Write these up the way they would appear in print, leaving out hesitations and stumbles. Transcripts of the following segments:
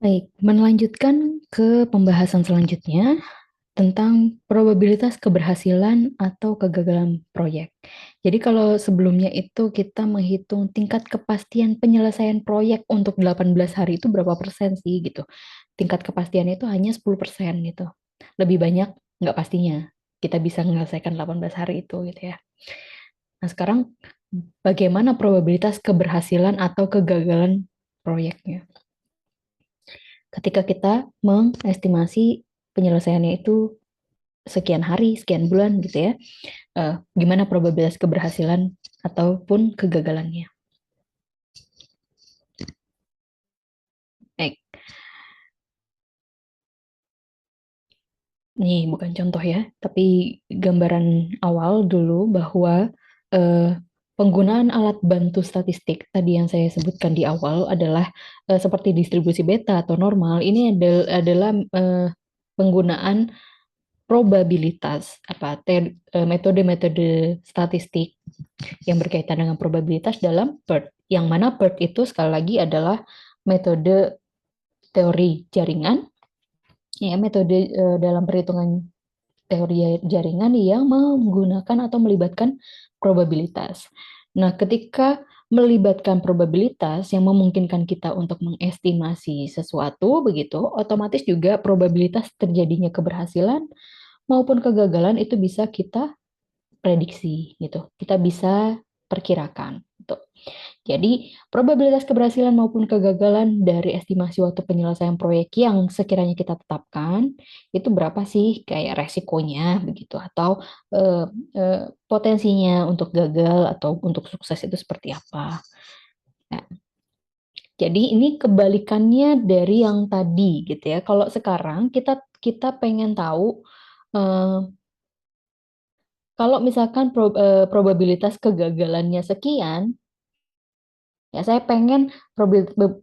Baik, melanjutkan ke pembahasan selanjutnya tentang probabilitas keberhasilan atau kegagalan proyek. Jadi kalau sebelumnya itu kita menghitung tingkat kepastian penyelesaian proyek untuk 18 hari itu berapa persen sih gitu. Tingkat kepastian itu hanya 10% gitu. Lebih banyak nggak pastinya. Kita bisa menyelesaikan 18 hari itu gitu ya. Nah sekarang bagaimana probabilitas keberhasilan atau kegagalan proyeknya? Ketika kita mengestimasi penyelesaiannya itu sekian hari, sekian bulan gitu ya, gimana probabilitas keberhasilan ataupun kegagalannya. Baik, ini bukan contoh ya, tapi gambaran awal dulu bahwa eh, penggunaan alat bantu statistik tadi yang saya sebutkan di awal adalah seperti distribusi beta atau normal. Ini adalah penggunaan probabilitas metode-metode statistik yang berkaitan dengan probabilitas dalam PERT. Yang mana PERT itu sekali lagi adalah metode teori jaringan, ya metode dalam perhitungan teori jaringan yang menggunakan atau melibatkan probabilitas. Nah, ketika melibatkan probabilitas yang memungkinkan kita untuk mengestimasi sesuatu begitu, otomatis juga probabilitas terjadinya keberhasilan maupun kegagalan itu bisa kita prediksi gitu. Kita bisa perkirakan gitu. Jadi, probabilitas keberhasilan maupun kegagalan dari estimasi waktu penyelesaian proyek yang sekiranya kita tetapkan, itu berapa sih kayak resikonya begitu atau eh, potensinya untuk gagal atau untuk sukses itu seperti apa. Nah, jadi ini kebalikannya dari yang tadi gitu ya. Kalau sekarang kita kita pengen tahu eh, kalau misalkan probabilitas kegagalannya sekian, ya saya pengen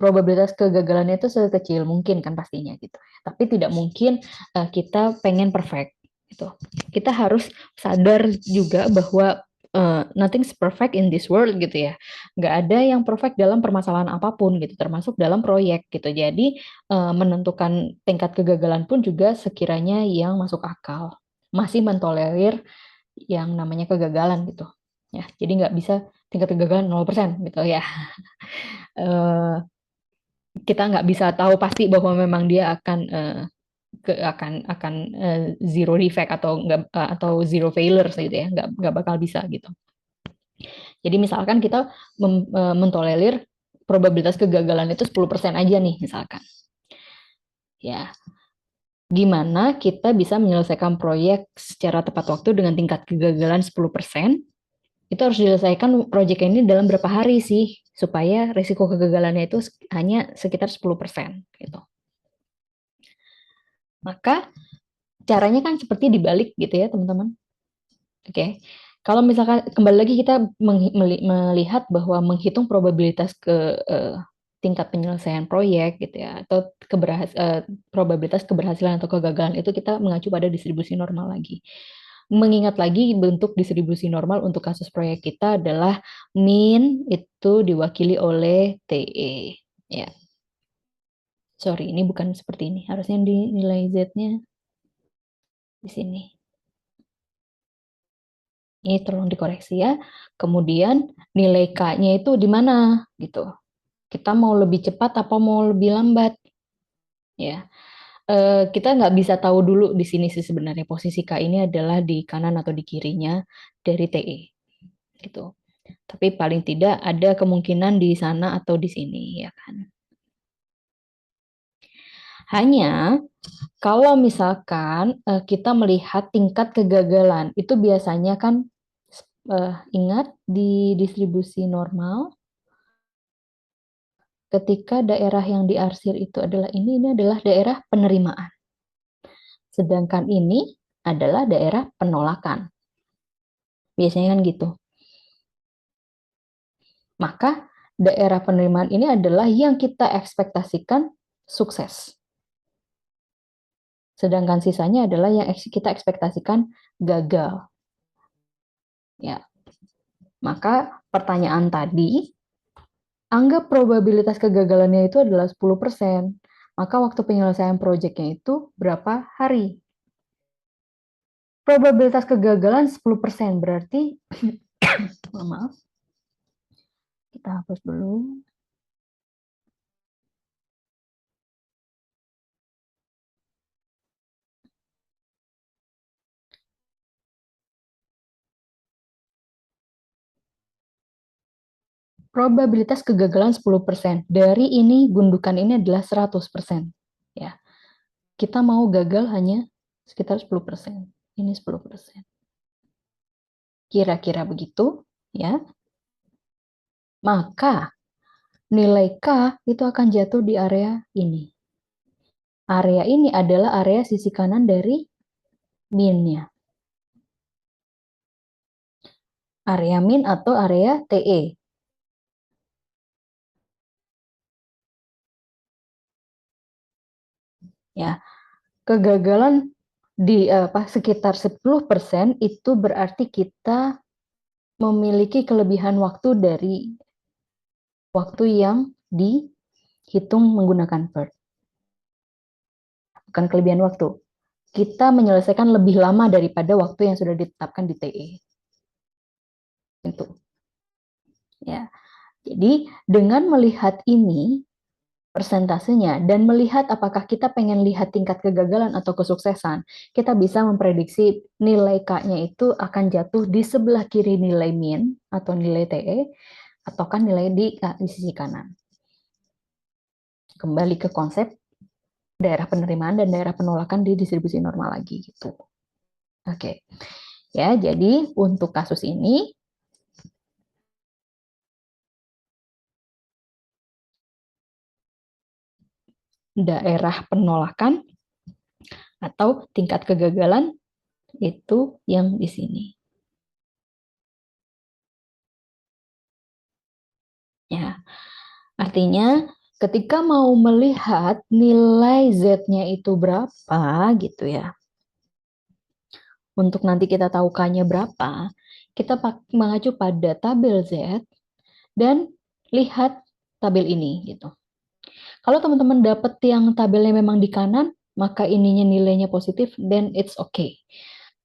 probabilitas kegagalannya itu sekecil mungkin kan pastinya gitu. Tapi tidak mungkin kita pengen perfect gitu. Kita harus sadar juga bahwa nothing's perfect in this world gitu ya. Nggak ada yang perfect dalam permasalahan apapun gitu, termasuk dalam proyek gitu. Jadi menentukan tingkat kegagalan pun juga sekiranya yang masuk akal. Masih mentolerir yang namanya kegagalan gitu. Ya, jadi nggak bisa tingkat kegagalan 0% gitu ya. Eh, kita nggak bisa tahu pasti bahwa memang dia akan akan zero defect atau nggak atau zero failure gitu ya, nggak bakal bisa gitu. Jadi misalkan kita mentolerir probabilitas kegagalan itu 10% aja nih misalkan. Ya, gimana kita bisa menyelesaikan proyek secara tepat waktu dengan tingkat kegagalan 10%? Itu harus diselesaikan proyek ini dalam berapa hari sih supaya risiko kegagalannya itu hanya sekitar 10% gitu. Maka caranya kan seperti dibalik gitu ya, teman-teman. Oke. Kalau misalkan kembali lagi kita melihat bahwa menghitung probabilitas tingkat penyelesaian proyek gitu ya atau probabilitas keberhasilan atau kegagalan itu kita mengacu pada distribusi normal lagi. Mengingat lagi bentuk distribusi normal untuk kasus proyek kita adalah min itu diwakili oleh TE. Ya, sorry, ini bukan seperti ini. Harusnya nilai Z-nya di sini. Ini tolong dikoreksi ya. Kemudian nilai K-nya itu di mana gitu. Kita mau lebih cepat apa mau lebih lambat ya. Kita nggak bisa tahu dulu di sini sih sebenarnya posisi K ini adalah di kanan atau di kirinya dari TE gitu. Tapi paling tidak ada kemungkinan di sana atau di sini ya kan. Hanya kalau misalkan kita melihat tingkat kegagalan itu biasanya kan ingat di distribusi normal ketika daerah yang diarsir itu adalah ini adalah daerah penerimaan. Sedangkan ini adalah daerah penolakan. Biasanya kan gitu. Maka daerah penerimaan ini adalah yang kita ekspektasikan sukses. Sedangkan sisanya adalah yang kita ekspektasikan gagal. Ya. Maka pertanyaan tadi, anggap probabilitas kegagalannya itu adalah 10%. maka waktu penyelesaian proyeknya itu berapa hari. Probabilitas kegagalan 10%, berarti, maaf, kita hapus dulu. Probabilitas kegagalan 10%. Dari ini, gundukan ini adalah 100%. Ya. Kita mau gagal hanya sekitar 10%. Ini 10%. Kira-kira begitu, ya. Maka nilai K itu akan jatuh di area ini. Area ini adalah area sisi kanan dari min-nya. Area min atau area TE. Ya, kegagalan di sekitar 10% itu berarti kita memiliki kelebihan waktu dari waktu yang dihitung menggunakan PERT. Bukan kelebihan waktu. Kita menyelesaikan lebih lama daripada waktu yang sudah ditetapkan di TE. Itu. Ya. Jadi, dengan melihat ini, persentasenya, dan melihat apakah kita pengen lihat tingkat kegagalan atau kesuksesan, kita bisa memprediksi nilai K-nya itu akan jatuh di sebelah kiri nilai min atau nilai TE, ataukah nilai di sisi kanan. Kembali ke konsep daerah penerimaan dan daerah penolakan di distribusi normal lagi gitu. Oke. Ya, jadi untuk kasus ini daerah penolakan atau tingkat kegagalan itu yang di sini. Ya. Artinya ketika mau melihat nilai Z-nya itu berapa gitu ya. Untuk nanti kita tahu K-nya berapa, kita mengacu pada tabel Z dan lihat tabel ini gitu. Kalau teman-teman dapat yang tabelnya memang di kanan, maka ininya nilainya positif, then it's okay.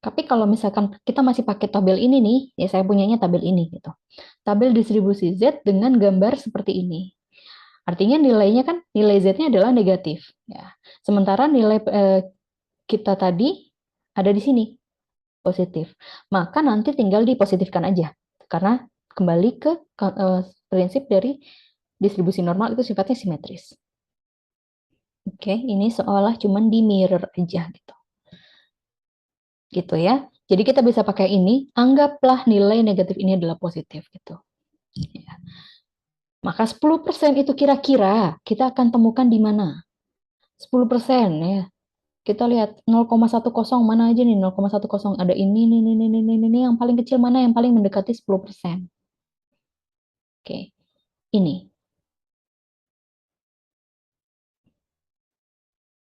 Tapi kalau misalkan kita masih pakai tabel ini nih, ya saya punyanya tabel ini gitu. Tabel distribusi Z dengan gambar seperti ini. Artinya nilainya kan nilai Z-nya adalah negatif. Ya. Sementara nilai kita tadi ada di sini positif. Maka nanti tinggal dipositifkan aja. Karena kembali ke prinsip dari distribusi normal itu sifatnya simetris. Oke, ini seolah cuman di mirror aja gitu. Gitu ya. Jadi kita bisa pakai ini, anggaplah nilai negatif ini adalah positif gitu. Ya. Maka 10% itu kira-kira kita akan temukan di mana? 10% ya. Kita lihat 0,10 mana aja nih 0,10. Ada ini yang paling kecil mana yang paling mendekati 10%. Oke. Ini.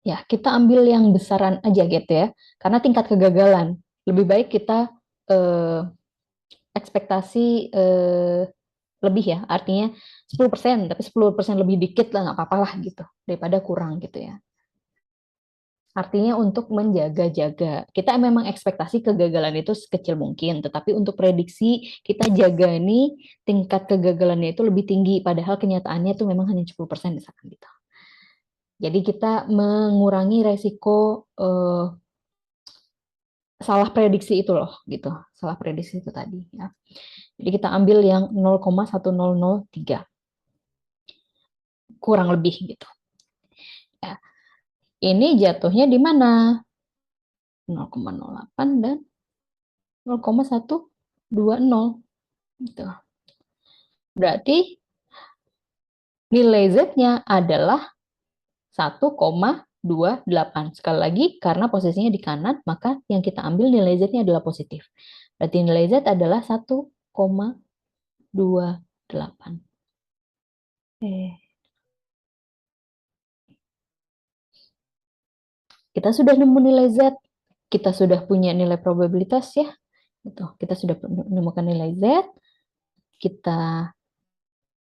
Ya, kita ambil yang besaran aja gitu ya. Karena tingkat kegagalan. Lebih baik kita ekspektasi lebih ya. Artinya 10%, tapi 10% lebih dikit lah, nggak apa-apa lah gitu. Daripada kurang gitu ya. Artinya untuk menjaga-jaga. Kita memang ekspektasi kegagalan itu sekecil mungkin, tetapi untuk prediksi kita jaga ini tingkat kegagalannya itu lebih tinggi, padahal kenyataannya itu memang hanya 10% misalkan gitu. Jadi kita mengurangi resiko salah prediksi itu loh, gitu. Salah prediksi itu tadi ya. Jadi kita ambil yang 0,1003. Kurang lebih gitu. Ya. Ini jatuhnya di mana? 0,08 dan 0,120 gitu. Berarti nilai Z-nya adalah 1,28. Sekali lagi, karena posisinya di kanan, maka yang kita ambil nilai Z-nya adalah positif. Berarti nilai Z adalah 1,28. Kita sudah nemu nilai Z, kita sudah punya nilai probabilitas ya. Kita sudah menemukan nilai Z, kita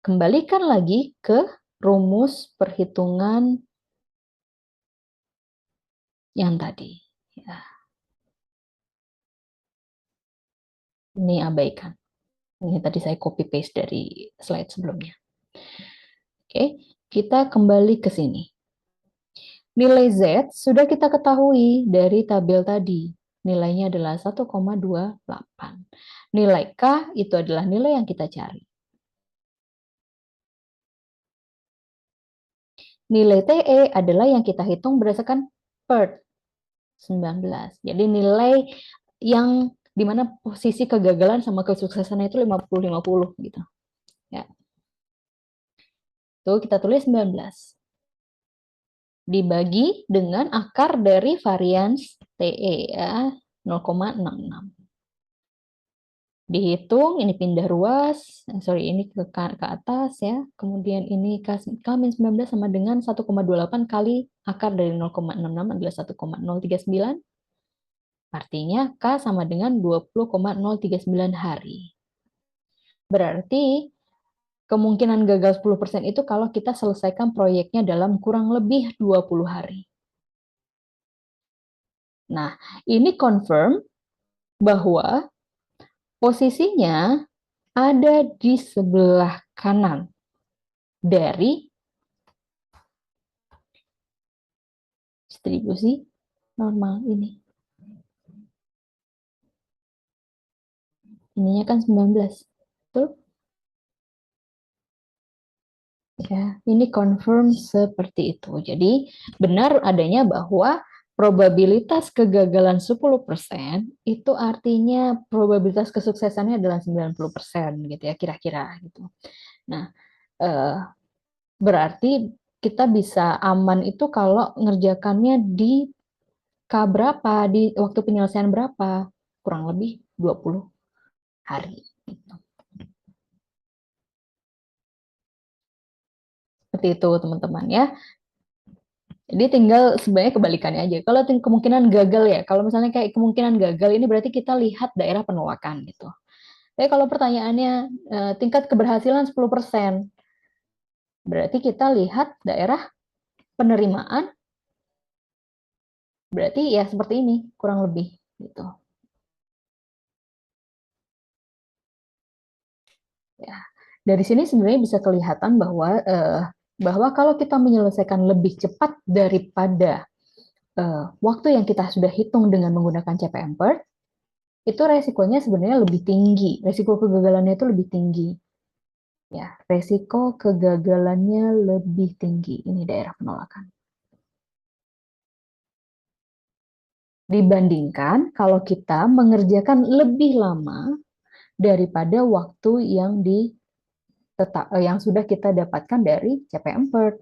kembalikan lagi ke rumus perhitungan yang tadi. Ya, ini abaikan. Ini tadi saya copy paste dari slide sebelumnya. Oke, kita kembali ke sini. Nilai Z sudah kita ketahui dari tabel tadi. Nilainya adalah 1,28. Nilai K itu adalah nilai yang kita cari. Nilai TE adalah yang kita hitung berdasarkan PERT 19. Jadi nilai yang dimana posisi kegagalan sama kesuksesannya itu 50-50 gitu. Ya. Tuh kita tulis 19. Dibagi dengan akar dari varians TE ya, 0,66. Dihitung, ini pindah ruas, ini ke atas ya, kemudian ini K-19 sama dengan 1,28 kali akar dari 0,66 adalah 1,039, artinya K sama dengan 20,039 hari. Berarti kemungkinan gagal 10% itu kalau kita selesaikan proyeknya dalam kurang lebih 20 hari. Nah, ini confirm bahwa posisinya ada di sebelah kanan dari distribusi normal ini. Ininya kan 19. Betul? Ya, ini confirm seperti itu. Jadi, benar adanya bahwa probabilitas kegagalan 10% itu artinya probabilitas kesuksesannya adalah 90% gitu ya, kira-kira gitu. Nah, berarti kita bisa aman itu kalau ngerjakannya di K berapa, di waktu penyelesaian berapa? Kurang lebih 20 hari. Gitu. Seperti itu teman-teman ya. Jadi tinggal sebenarnya kebalikannya aja. Kalau kemungkinan gagal ya, kalau misalnya kayak kemungkinan gagal ini berarti kita lihat daerah penolakan gitu. Tapi kalau pertanyaannya tingkat keberhasilan 10%, berarti kita lihat daerah penerimaan, berarti ya seperti ini kurang lebih gitu. Ya. Dari sini sebenarnya bisa kelihatan bahwa kalau kita menyelesaikan lebih cepat daripada waktu yang kita sudah hitung dengan menggunakan CPM PERT, itu resikonya sebenarnya lebih tinggi. Resiko kegagalannya itu lebih tinggi. Ya, resiko kegagalannya lebih tinggi. Ini daerah penolakan. Dibandingkan kalau kita mengerjakan lebih lama daripada waktu yang sudah kita dapatkan dari CPM PERT.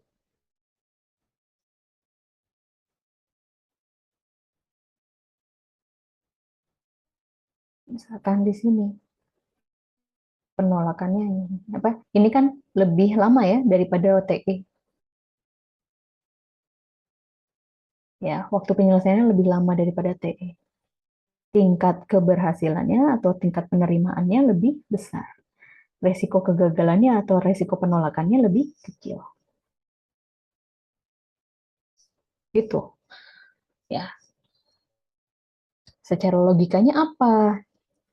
Misalkan di sini penolakannya ini apa? Ini kan lebih lama ya daripada OTE. Ya, waktu penyelesaiannya lebih lama daripada TE. Tingkat keberhasilannya atau tingkat penerimaannya lebih besar. Resiko kegagalannya atau resiko penolakannya lebih kecil. Gitu. Ya, secara logikanya apa?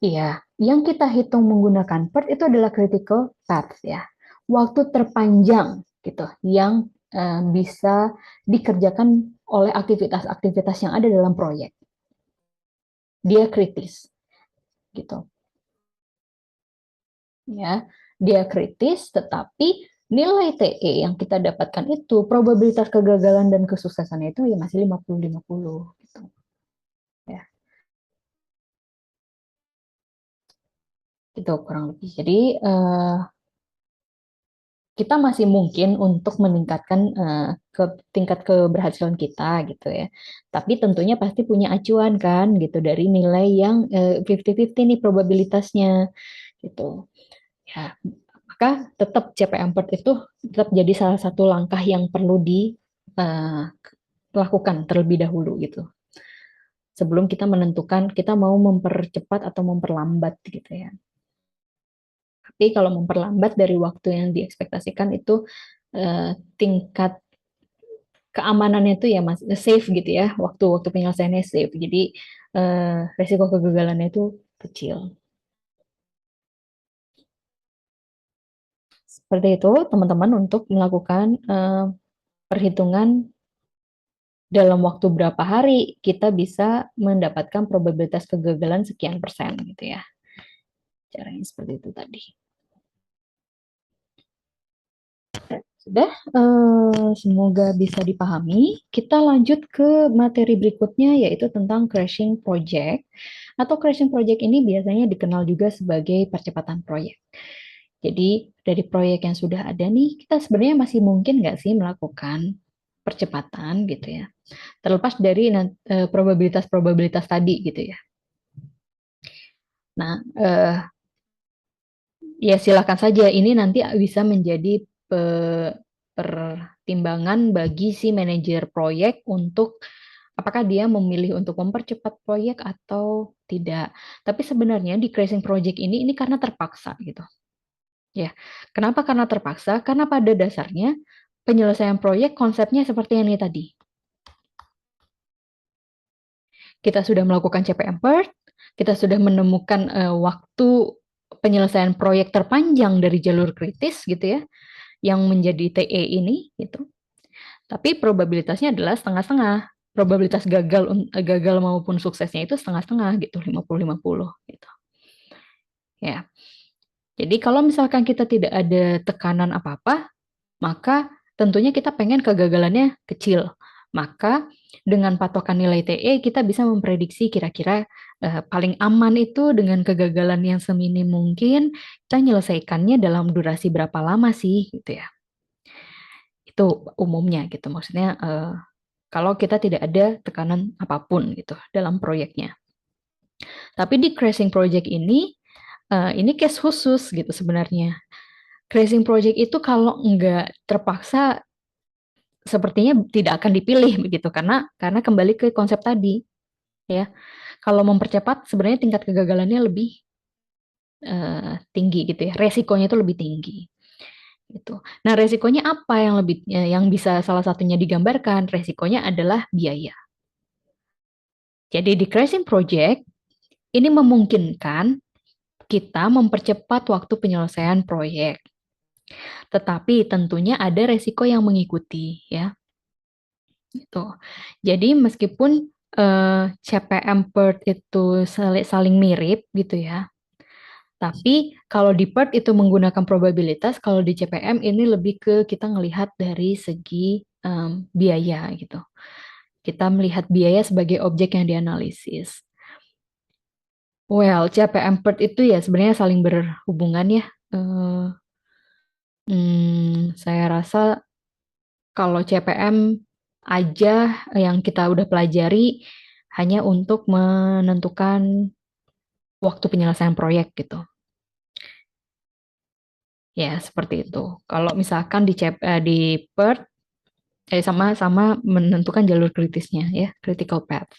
Iya, yang kita hitung menggunakan PERT itu adalah critical path ya. Waktu terpanjang gitu yang bisa dikerjakan oleh aktivitas-aktivitas yang ada dalam proyek. Dia kritis gitu. Ya, dia kritis tetapi nilai TE yang kita dapatkan itu probabilitas kegagalan dan kesuksesannya itu ya masih 50-50 gitu. Ya, itu kurang lebih. Jadi kita masih mungkin untuk meningkatkan tingkat keberhasilan kita gitu ya. Tapi tentunya pasti punya acuan kan gitu dari nilai yang 50-50 nih probabilitasnya gitu. Ya, maka tetap CPM PERT itu tetap jadi salah satu langkah yang perlu dilakukan terlebih dahulu gitu. Sebelum kita menentukan kita mau mempercepat atau memperlambat gitu ya. Tapi kalau memperlambat dari waktu yang diekspektasikan itu tingkat keamanannya itu ya Mas safe gitu ya, waktu penyelesaiannya safe. Jadi resiko kegagalannya itu kecil. Seperti itu teman-teman untuk melakukan perhitungan dalam waktu berapa hari kita bisa mendapatkan probabilitas kegagalan sekian persen gitu ya. Caranya seperti itu tadi. Sudah, semoga bisa dipahami. Kita lanjut ke materi berikutnya, yaitu tentang crashing project. Atau crashing project ini biasanya dikenal juga sebagai percepatan proyek. Jadi, dari proyek yang sudah ada nih, kita sebenarnya masih mungkin nggak sih melakukan percepatan gitu ya. Terlepas dari probabilitas-probabilitas tadi gitu ya. Nah, ya silakan saja. Ini nanti bisa menjadi pertimbangan bagi si manajer proyek untuk apakah dia memilih untuk mempercepat proyek atau tidak. Tapi sebenarnya di crashing project ini karena terpaksa gitu. Ya. Kenapa karena terpaksa? Karena pada dasarnya penyelesaian proyek konsepnya seperti yang ini tadi. Kita sudah melakukan CPM PERT, kita sudah menemukan waktu penyelesaian proyek terpanjang dari jalur kritis gitu ya, yang menjadi TE ini gitu. Tapi probabilitasnya adalah setengah-setengah. Probabilitas gagal maupun suksesnya itu setengah-setengah gitu, 50-50 gitu. Ya. Jadi kalau misalkan kita tidak ada tekanan apa-apa, maka tentunya kita pengen kegagalannya kecil. Maka dengan patokan nilai TE kita bisa memprediksi kira-kira paling aman itu dengan kegagalan yang seminim mungkin, kita menyelesaikannya dalam durasi berapa lama sih gitu ya. Itu umumnya gitu. Maksudnya kalau kita tidak ada tekanan apapun gitu dalam proyeknya. Tapi di crashing project ini case khusus gitu sebenarnya. Crashing project itu kalau nggak terpaksa sepertinya tidak akan dipilih begitu karena kembali ke konsep tadi ya. Kalau mempercepat sebenarnya tingkat kegagalannya lebih tinggi gitu ya. Resikonya itu lebih tinggi gitu. Nah, resikonya apa yang bisa salah satunya digambarkan? Resikonya adalah biaya. Jadi di crashing project ini memungkinkan kita mempercepat waktu penyelesaian proyek. Tetapi tentunya ada resiko yang mengikuti ya. Gitu. Jadi meskipun CPM PERT itu saling mirip gitu ya. Tapi kalau di PERT itu menggunakan probabilitas, kalau di CPM ini lebih ke kita ngelihat dari segi biaya gitu. Kita melihat biaya sebagai objek yang dianalisis. Well, CPM PERT itu ya sebenarnya saling berhubungan ya. Saya rasa kalau CPM aja yang kita udah pelajari hanya untuk menentukan waktu penyelesaian proyek gitu. Ya, seperti itu. Kalau misalkan di PERT sama-sama menentukan jalur kritisnya ya, critical path.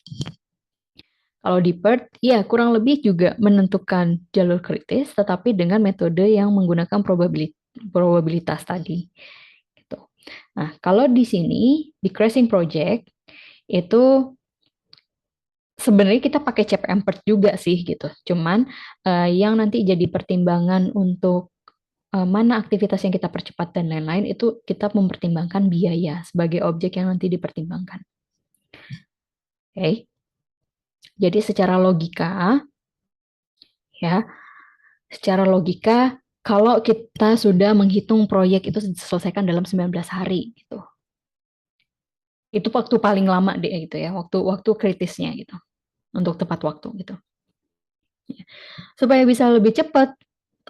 Kalau di PERT, ya kurang lebih juga menentukan jalur kritis, tetapi dengan metode yang menggunakan probabilitas tadi. Gitu. Nah, kalau di sini, di crashing project, itu sebenarnya kita pakai CPM PERT juga sih gitu. Cuman yang nanti jadi pertimbangan untuk mana aktivitas yang kita percepat dan lain-lain itu kita mempertimbangkan biaya sebagai objek yang nanti dipertimbangkan. Oke. Jadi ya, secara logika kalau kita sudah menghitung proyek itu diselesaikan dalam 19 hari gitu. Itu waktu paling lama deh gitu ya, waktu kritisnya gitu. Untuk tepat waktu gitu. Supaya bisa lebih cepat,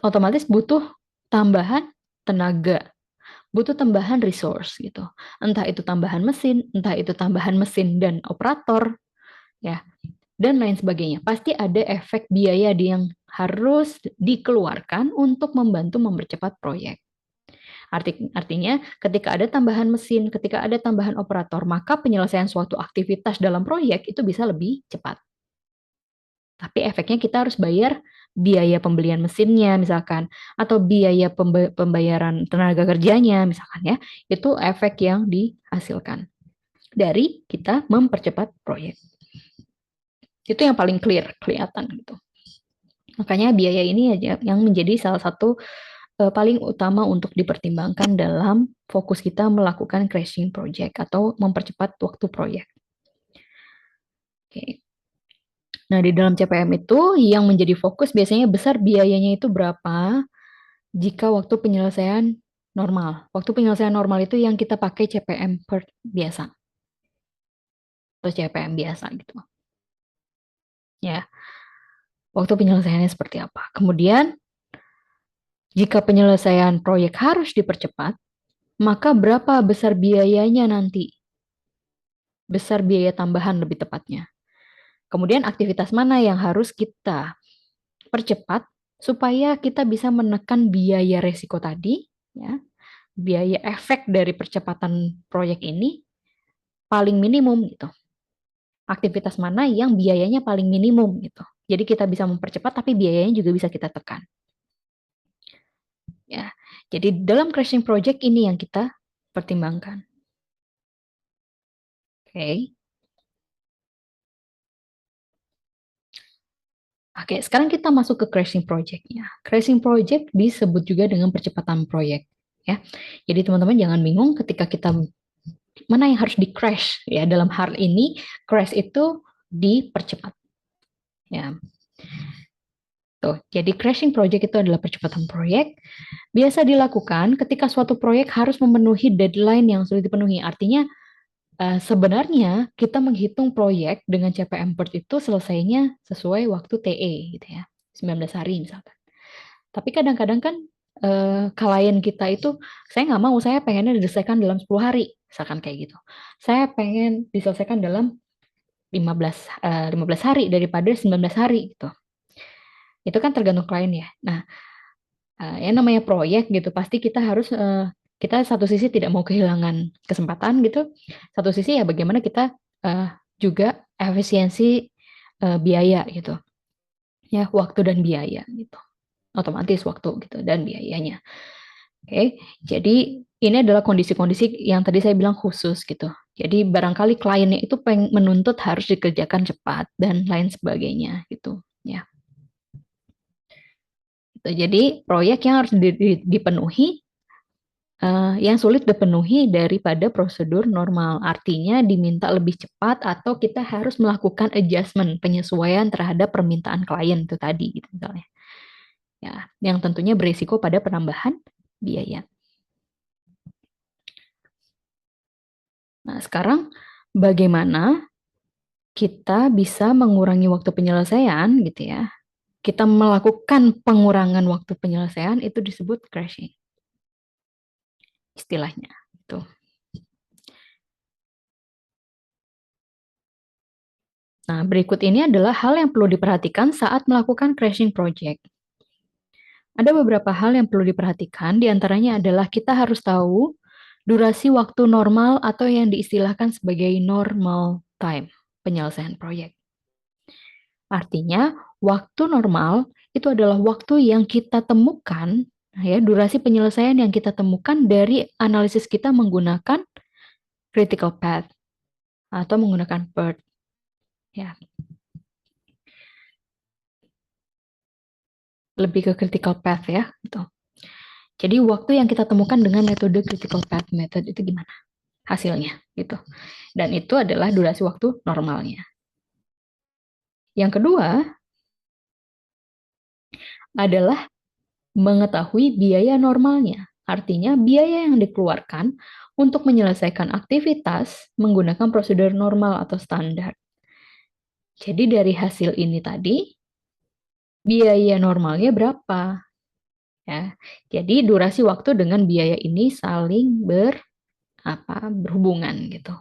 otomatis butuh tambahan tenaga, butuh tambahan resource gitu. Entah itu tambahan mesin, entah itu tambahan mesin dan operator, ya, dan lain sebagainya. Pasti ada efek biaya yang harus dikeluarkan untuk membantu mempercepat proyek. Artinya, ketika ada tambahan mesin, ketika ada tambahan operator, maka penyelesaian suatu aktivitas dalam proyek itu bisa lebih cepat. Tapi efeknya kita harus bayar biaya pembelian mesinnya misalkan, atau biaya pembayaran tenaga kerjanya misalkan ya, itu efek yang dihasilkan. dari kita mempercepat proyek. Itu yang paling clear, kelihatan gitu. Makanya biaya ini aja yang menjadi salah satu paling utama untuk dipertimbangkan dalam fokus kita melakukan crashing project atau mempercepat waktu proyek. Oke. Nah, di dalam CPM itu yang menjadi fokus biasanya besar biayanya itu berapa jika waktu penyelesaian normal. Waktu penyelesaian normal itu yang kita pakai CPM per biasa atau CPM biasa gitu. Ya, waktu penyelesaiannya seperti apa. Kemudian, jika penyelesaian proyek harus dipercepat, maka berapa besar biayanya nanti? Besar biaya tambahan lebih tepatnya. Kemudian aktivitas mana yang harus kita percepat supaya kita bisa menekan biaya resiko tadi, ya, biaya efek dari percepatan proyek ini paling minimum gitu. Aktivitas mana yang biayanya paling minimum gitu. Jadi kita bisa mempercepat tapi biayanya juga bisa kita tekan. Ya. Jadi dalam crashing project ini yang kita pertimbangkan. Oke. Oke, sekarang kita masuk ke crashing project-nya. Crashing project disebut juga dengan percepatan proyek, ya. Jadi teman-teman jangan bingung ketika kita mana yang harus di crash ya dalam hal ini crash itu dipercepat, ya. Tuh, jadi crashing project itu adalah percepatan proyek. Biasa dilakukan ketika suatu proyek harus memenuhi deadline yang sulit dipenuhi. Artinya sebenarnya kita menghitung proyek dengan CPM PERT itu selesainya sesuai waktu TE gitu ya, 19 hari misalkan. Tapi kadang-kadang kan klien kita itu, saya nggak mau, saya pengennya diselesaikan dalam 10 hari, misalkan kayak gitu. Saya pengen diselesaikan dalam 15 hari daripada 19 hari gitu. Itu kan tergantung klien ya. Nah, yang namanya proyek gitu, pasti kita harus kita satu sisi tidak mau kehilangan kesempatan gitu, satu sisi ya bagaimana kita juga efisiensi biaya gitu, ya waktu dan biaya gitu, otomatis waktu gitu dan biayanya. Oke, jadi ini adalah kondisi-kondisi yang tadi saya bilang khusus gitu. Jadi barangkali kliennya itu menuntut harus dikerjakan cepat dan lain sebagainya gitu, ya. Jadi proyek yang harus dipenuhi yang sulit dipenuhi daripada prosedur normal. Artinya diminta lebih cepat atau kita harus melakukan adjustment, penyesuaian terhadap permintaan klien itu tadi gitu misalnya. Ya, yang tentunya berisiko pada penambahan biaya. Nah, sekarang bagaimana kita bisa mengurangi waktu penyelesaian gitu ya. Kita melakukan pengurangan waktu penyelesaian itu disebut crashing istilahnya. Itu. Nah, berikut ini adalah hal yang perlu diperhatikan saat melakukan crashing project. Ada beberapa hal yang perlu diperhatikan, diantaranya adalah kita harus tahu durasi waktu normal atau yang diistilahkan sebagai normal time penyelesaian proyek. Artinya, waktu normal itu adalah waktu yang kita temukan, ya, durasi penyelesaian yang kita temukan dari analisis kita menggunakan critical path atau menggunakan PERT. Ya, lebih ke critical path ya, gitu. Jadi waktu yang kita temukan dengan metode critical path method itu gimana hasilnya, gitu. Dan itu adalah durasi waktu normalnya. Yang kedua adalah mengetahui biaya normalnya. Artinya biaya yang dikeluarkan untuk menyelesaikan aktivitas menggunakan prosedur normal atau standar. Jadi dari hasil ini tadi, biaya normalnya berapa? Ya. Jadi durasi waktu dengan biaya ini saling berhubungan gitu.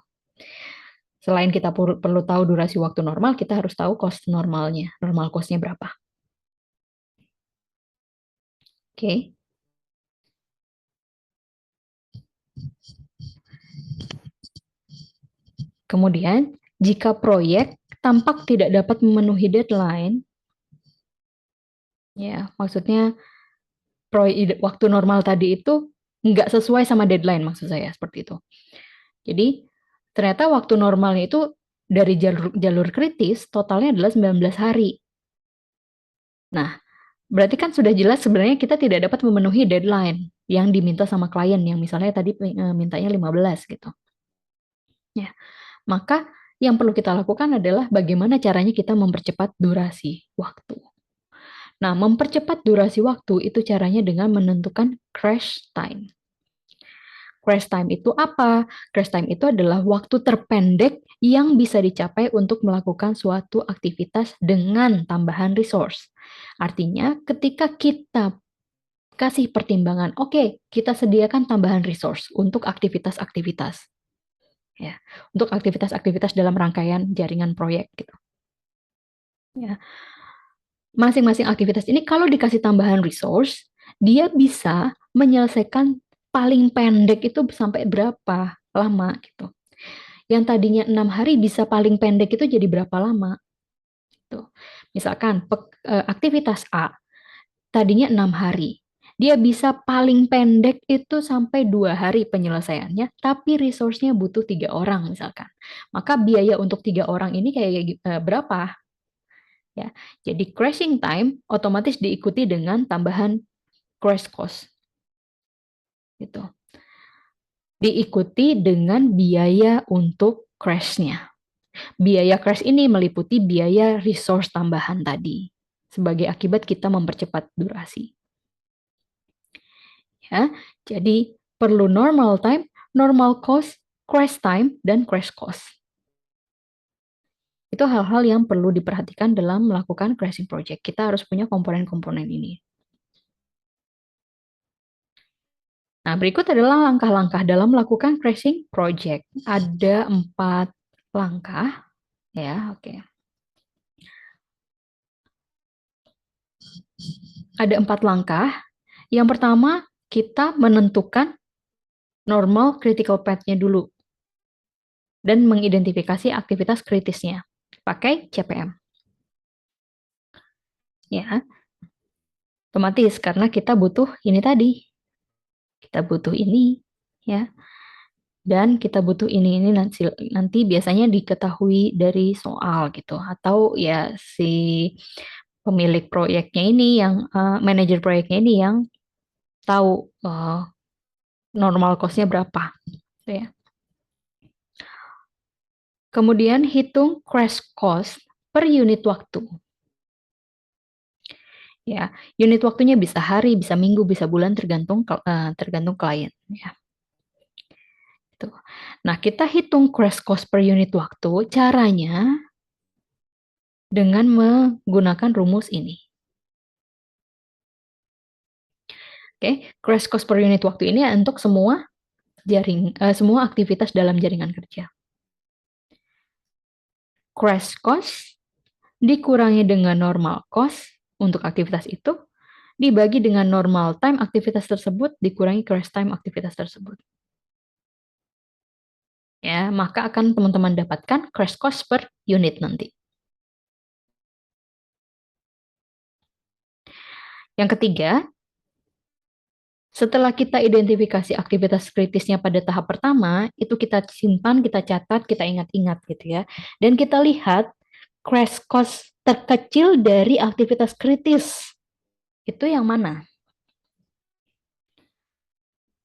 Selain kita perlu tahu durasi waktu normal, kita harus tahu cost normalnya, normal cost-nya berapa. Oke. Kemudian, jika proyek tampak tidak dapat memenuhi deadline, ya maksudnya waktu normal tadi itu nggak sesuai sama deadline, maksud saya seperti itu. Jadi Ternyata waktu normalnya itu dari jalur kritis totalnya adalah 19 hari. Nah, berarti kan sudah jelas sebenarnya kita tidak dapat memenuhi deadline yang diminta sama klien yang misalnya tadi mintanya 15 gitu. Ya, maka yang perlu kita lakukan adalah bagaimana caranya kita mempercepat durasi waktu. Nah, mempercepat durasi waktu itu caranya dengan menentukan crash time. Crash time itu apa? Crash time itu adalah waktu terpendek yang bisa dicapai untuk melakukan suatu aktivitas dengan tambahan resource. Artinya, ketika kita kasih pertimbangan, oke, kita sediakan tambahan resource untuk aktivitas-aktivitas. Ya, untuk aktivitas-aktivitas dalam rangkaian jaringan proyek gitu. Ya, masing-masing aktivitas ini kalau dikasih tambahan resource, dia bisa menyelesaikan paling pendek itu sampai berapa lama gitu. Yang tadinya 6 hari bisa paling pendek itu jadi berapa lama? Gitu. Misalkan aktivitas A tadinya 6 hari. Dia bisa paling pendek itu sampai 2 hari penyelesaiannya, tapi resource-nya butuh 3 orang misalkan. Maka biaya untuk 3 orang ini kayak berapa? Ya, jadi crashing time otomatis diikuti dengan tambahan crash cost. Gitu. Diikuti dengan biaya untuk crash-nya. Biaya crash ini meliputi biaya resource tambahan tadi sebagai akibat kita mempercepat durasi. Ya, jadi perlu normal time, normal cost, crash time, dan crash cost. Itu hal-hal yang perlu diperhatikan dalam melakukan crashing project. Kita harus punya komponen-komponen ini. Nah, berikut adalah langkah-langkah dalam melakukan crashing project. Ada 4 langkah, ya, oke. Ada 4 langkah. Yang pertama, kita menentukan normal critical path-nya dulu dan mengidentifikasi aktivitas kritisnya pakai CPM. Ya, otomatis karena kita butuh ini tadi. Kita butuh ini, ya. Dan kita butuh ini nanti biasanya diketahui dari soal gitu atau ya si pemilik proyeknya ini yang manajer proyeknya ini yang tahu normal cost-nya berapa gitu ya. Kemudian hitung crash cost per unit waktu. Ya, unit waktunya bisa hari, bisa minggu, bisa bulan tergantung klien ya. Gitu. Nah, kita hitung crash cost per unit waktu caranya dengan menggunakan rumus ini. Oke, crash cost per unit waktu ini untuk semua semua aktivitas dalam jaringan kerja. Crash cost dikurangi dengan normal cost untuk aktivitas itu, dibagi dengan normal time aktivitas tersebut, dikurangi crash time aktivitas tersebut. Ya, maka akan teman-teman dapatkan crash cost per unit nanti. Yang ketiga, setelah kita identifikasi aktivitas kritisnya pada tahap pertama, itu kita simpan, kita catat, kita ingat-ingat gitu ya. Dan kita lihat crash cost terkecil dari aktivitas kritis. Itu yang mana?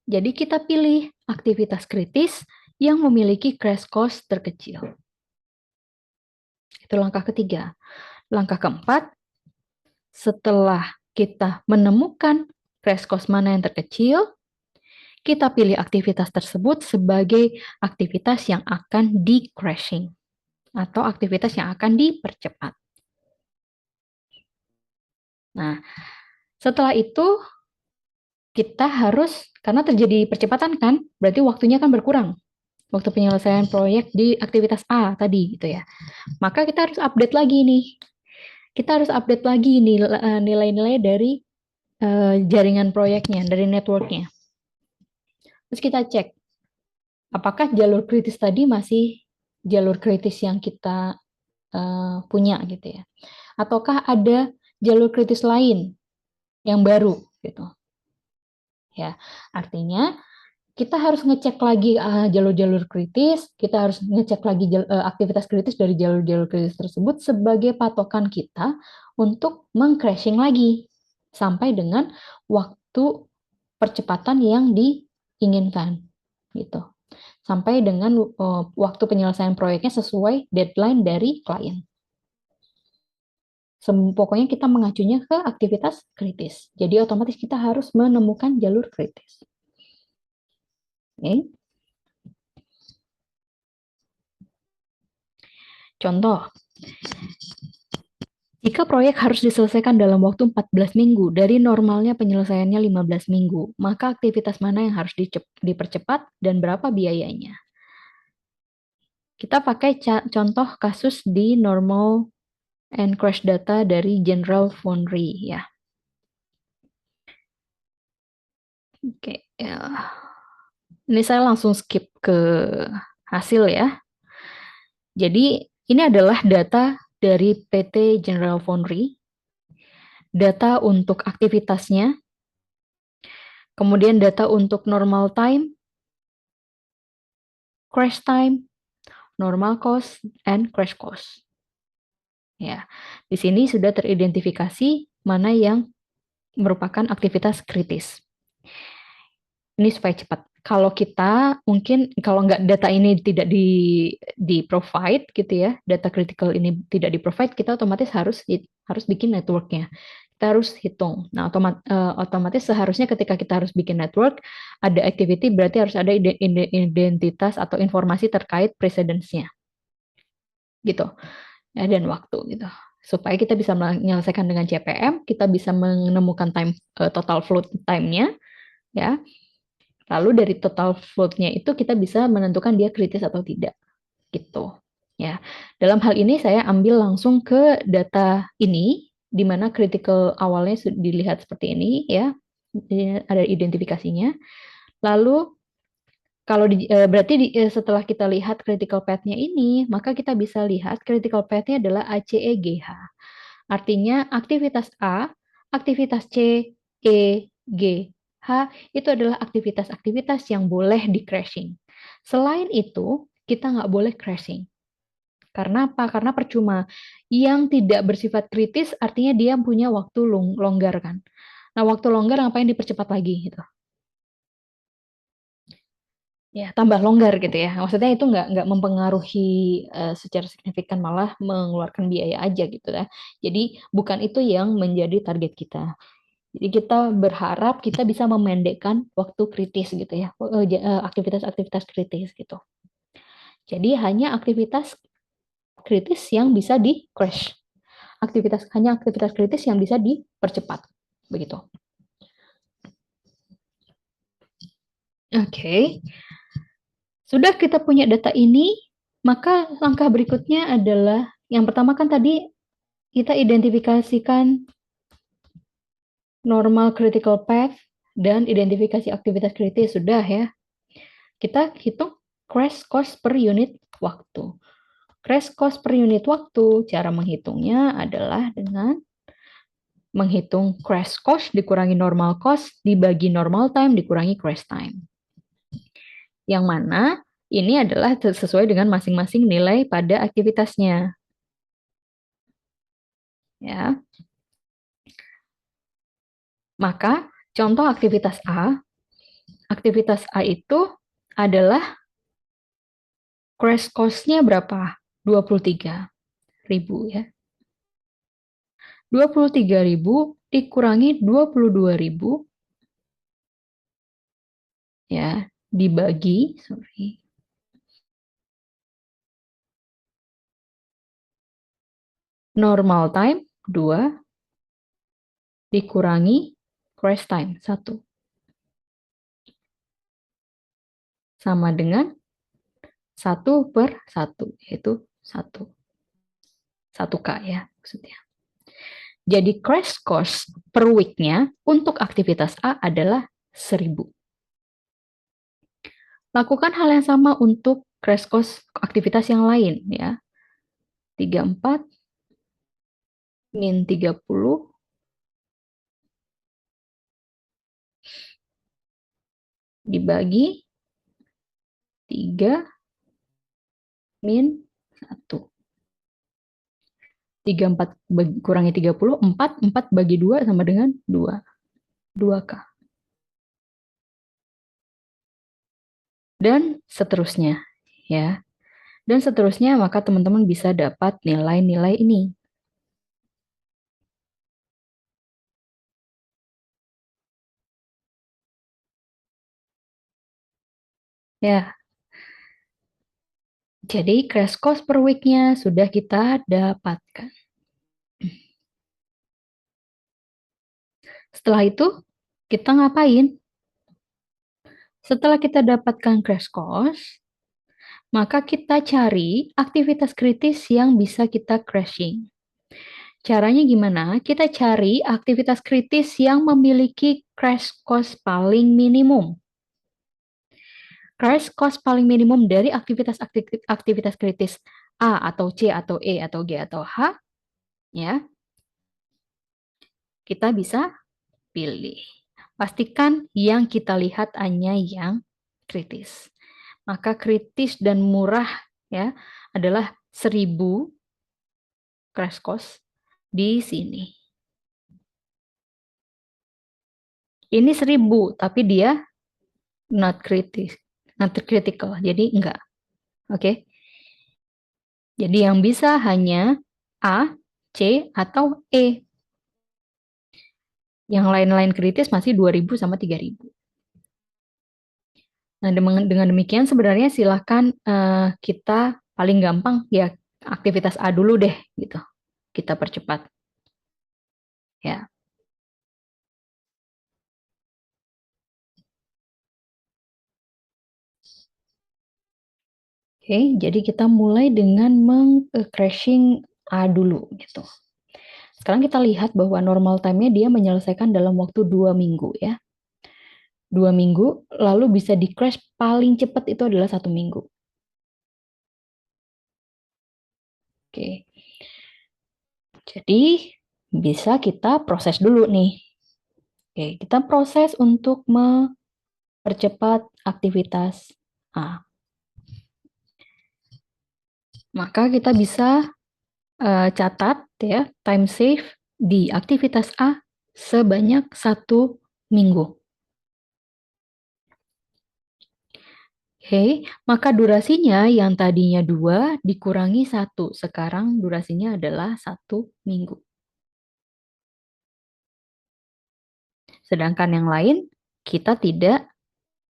Jadi kita pilih aktivitas kritis yang memiliki crash cost terkecil. Itu langkah ketiga. Langkah keempat, setelah kita menemukan crash cost mana yang terkecil, kita pilih aktivitas tersebut sebagai aktivitas yang akan di-crashing atau aktivitas yang akan dipercepat. Nah, setelah itu kita harus, karena terjadi percepatan kan, berarti waktunya kan berkurang. Waktu penyelesaian proyek di aktivitas A tadi gitu ya. Maka kita harus update lagi nih. Kita harus update lagi nilai-nilai dari jaringan proyeknya, dari networknya. Terus kita cek, apakah jalur kritis tadi masih jalur kritis yang kita punya gitu ya. Ataukah ada jalur kritis lain yang baru gitu. Ya, artinya kita harus ngecek lagi jalur-jalur kritis, kita harus ngecek lagi aktivitas kritis dari jalur-jalur kritis tersebut sebagai patokan kita untuk meng-crashing lagi sampai dengan waktu percepatan yang diinginkan gitu. Sampai dengan waktu penyelesaian proyeknya sesuai deadline dari klien. Pokoknya kita mengacunya ke aktivitas kritis. Jadi otomatis kita harus menemukan jalur kritis. Oke. Contoh, jika proyek harus diselesaikan dalam waktu 14 minggu dari normalnya penyelesaiannya 15 minggu, maka aktivitas mana yang harus dipercepat dan berapa biayanya? Kita pakai contoh kasus di normal and crash data dari General Foundry ya. Oke, ya. Ini saya langsung skip ke hasil ya. Jadi ini adalah data dari PT General Foundry, data untuk aktivitasnya, kemudian data untuk normal time, crash time, normal cost, and crash cost. Ya, di sini sudah teridentifikasi mana yang merupakan aktivitas kritis. Ini supaya cepat. Kalau kita mungkin kalau nggak data ini tidak di provide gitu ya, data critical ini tidak di provide, kita otomatis harus bikin networknya. Kita harus hitung. Nah, otomatis seharusnya ketika kita harus bikin network, ada activity berarti harus ada identitas atau informasi terkait precedence-nya. Gitu. Ya, dan waktu gitu. Supaya kita bisa menyelesaikan dengan CPM, kita bisa menemukan total float time-nya ya. Lalu dari total float-nya itu kita bisa menentukan dia kritis atau tidak gitu. Ya. Dalam hal ini saya ambil langsung ke data ini di mana critical awalnya dilihat seperti ini ya. Ada identifikasinya. Lalu kalau berarti setelah kita lihat critical path-nya ini, maka kita bisa lihat critical path-nya adalah ACEGH. Artinya aktivitas A, aktivitas C, E, G, H itu adalah aktivitas-aktivitas yang boleh di crashing. Selain itu, kita nggak boleh crashing. Karena apa? Karena percuma. Yang tidak bersifat kritis artinya dia punya waktu longgar kan. Nah, waktu longgar ngapain dipercepat lagi gitu. Ya, tambah longgar gitu ya. Maksudnya itu nggak mempengaruhi secara signifikan, malah mengeluarkan biaya aja gitu ya. Jadi bukan itu yang menjadi target kita. Jadi kita berharap kita bisa memendekkan waktu kritis gitu ya, aktivitas-aktivitas kritis gitu. Jadi hanya aktivitas kritis yang bisa di crash. Hanya aktivitas kritis yang bisa dipercepat. Begitu. Oke. Sudah kita punya data ini, maka langkah berikutnya adalah yang pertama kan tadi kita identifikasikan normal critical path dan identifikasi aktivitas kritis sudah ya. Kita hitung crash cost per unit waktu. Crash cost per unit waktu, cara menghitungnya adalah dengan menghitung crash cost dikurangi normal cost dibagi normal time dikurangi crash time. Yang mana ini adalah sesuai dengan masing-masing nilai pada aktivitasnya. Ya. Maka contoh aktivitas A itu adalah crash cost-nya berapa? 23.000 ya. 23.000 dikurangi 22.000 ya, dibagi normal time 2 dikurangi crash time 1 sama dengan 1/1 yaitu 1K ya maksudnya. Jadi crash cost per week-nya untuk aktivitas A adalah 1.000. Lakukan hal yang sama untuk crash cost aktivitas yang lain ya. 34 min 30 dibagi 3 min 1. 34 kurangi 30, 4 bagi 2 sama dengan 2. 2K. Dan seterusnya, ya. Dan seterusnya, maka teman-teman bisa dapat nilai-nilai ini. Ya, jadi crash course per week-nya sudah kita dapatkan. Setelah itu, kita ngapain? Setelah kita dapatkan crash course, maka kita cari aktivitas kritis yang bisa kita crashing. Caranya gimana? Kita cari aktivitas kritis yang memiliki crash course paling minimum. Crash course paling minimum dari aktivitas kritis A atau C atau E atau G atau H, ya, kita bisa pilih. Pastikan yang kita lihat hanya yang kritis. Maka kritis dan murah, ya, adalah 1000 crash course di sini. Ini 1000, tapi dia not critical, jadi enggak. Oke. Jadi yang bisa hanya A, C, atau E. Yang lain-lain kritis masih 2000 sama 3000. Nah, dengan demikian sebenarnya silakan kita paling gampang ya aktivitas A dulu deh gitu. Kita percepat. Ya. Oke, jadi kita mulai dengan crashing A dulu gitu. Sekarang kita lihat bahwa normal time-nya dia menyelesaikan dalam waktu 2 minggu ya. 2 minggu, lalu bisa di crash paling cepat itu adalah 1 minggu. Oke. Jadi bisa kita proses dulu nih. Oke, kita proses untuk mempercepat aktivitas A. Maka kita bisa catat ya time save di aktivitas A sebanyak 1 minggu. Oke, maka durasinya yang tadinya 2 dikurangi 1. Sekarang durasinya adalah 1 minggu. Sedangkan yang lain kita tidak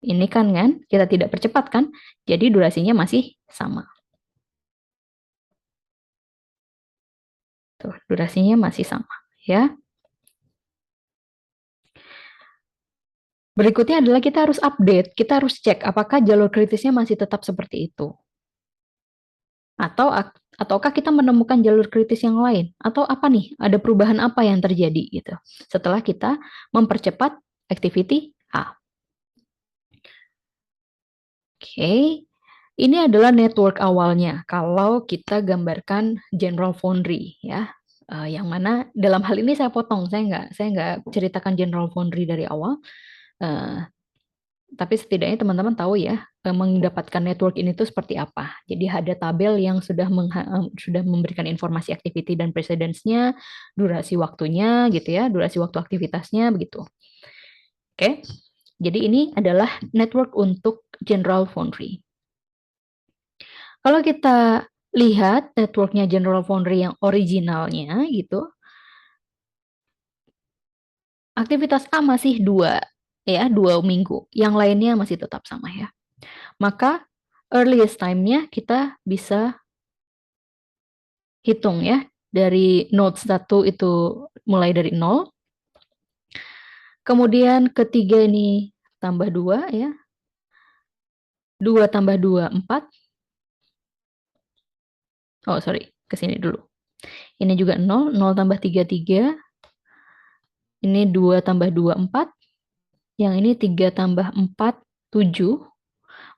ini kan kita tidak percepat kan, jadi durasinya masih sama. Tuh, durasinya masih sama ya. Berikutnya adalah kita harus update, kita harus cek apakah jalur kritisnya masih tetap seperti itu. Ataukah kita menemukan jalur kritis yang lain? Atau apa nih? Ada perubahan apa yang terjadi gitu setelah kita mempercepat activity A. Oke, ini adalah network awalnya. Kalau kita gambarkan General Foundry ya, yang mana dalam hal ini saya potong, saya nggak ceritakan General Foundry dari awal. Tapi setidaknya teman-teman tahu ya, mendapatkan network ini tuh seperti apa. Jadi ada tabel yang sudah memberikan informasi activity dan precedence-nya, durasi waktunya gitu ya, durasi waktu aktivitasnya begitu. Oke. Jadi ini adalah network untuk General Foundry. Kalau kita lihat networknya General Foundry yang originalnya gitu, aktivitas A masih 2 ya, 2 minggu. Yang lainnya masih tetap sama ya. Maka earliest time-nya kita bisa hitung ya. Dari node 1 itu mulai dari 0. Kemudian ketiga ini tambah 2 ya. 2 tambah 2, 4. Oh, sorry. Ke sini dulu. Ini juga 0. 0 tambah 3, 3. Ini 2 tambah 2, 4. Yang ini 3 tambah 4, 7.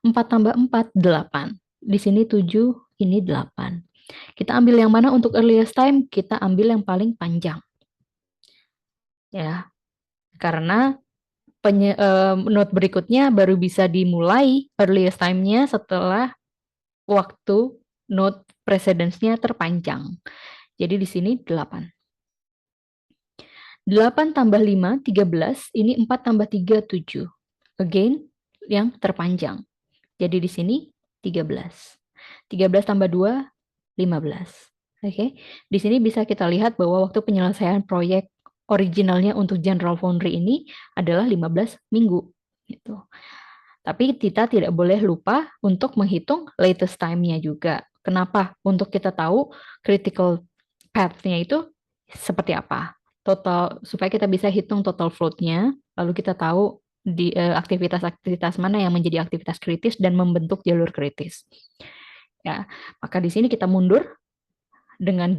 4 tambah 4, 8. Di sini 7, ini 8. Kita ambil yang mana untuk earliest time? Kita ambil yang paling panjang. Ya, karena Note berikutnya baru bisa dimulai earliest time-nya setelah waktu note precedence-nya terpanjang. Jadi di sini 8. 8 tambah 5, 13. Ini 4 tambah 3, 7. Again, yang terpanjang. Jadi di sini 13. 13 tambah 2, 15. Oke. Di sini bisa kita lihat bahwa waktu penyelesaian proyek originalnya untuk General Foundry ini adalah 15 minggu. Gitu. Tapi kita tidak boleh lupa untuk menghitung latest time-nya juga. Kenapa? Untuk kita tahu critical path-nya itu seperti apa. Supaya kita bisa hitung total float-nya, lalu kita tahu di aktivitas-aktivitas mana yang menjadi aktivitas kritis dan membentuk jalur kritis. Ya, maka di sini kita mundur dengan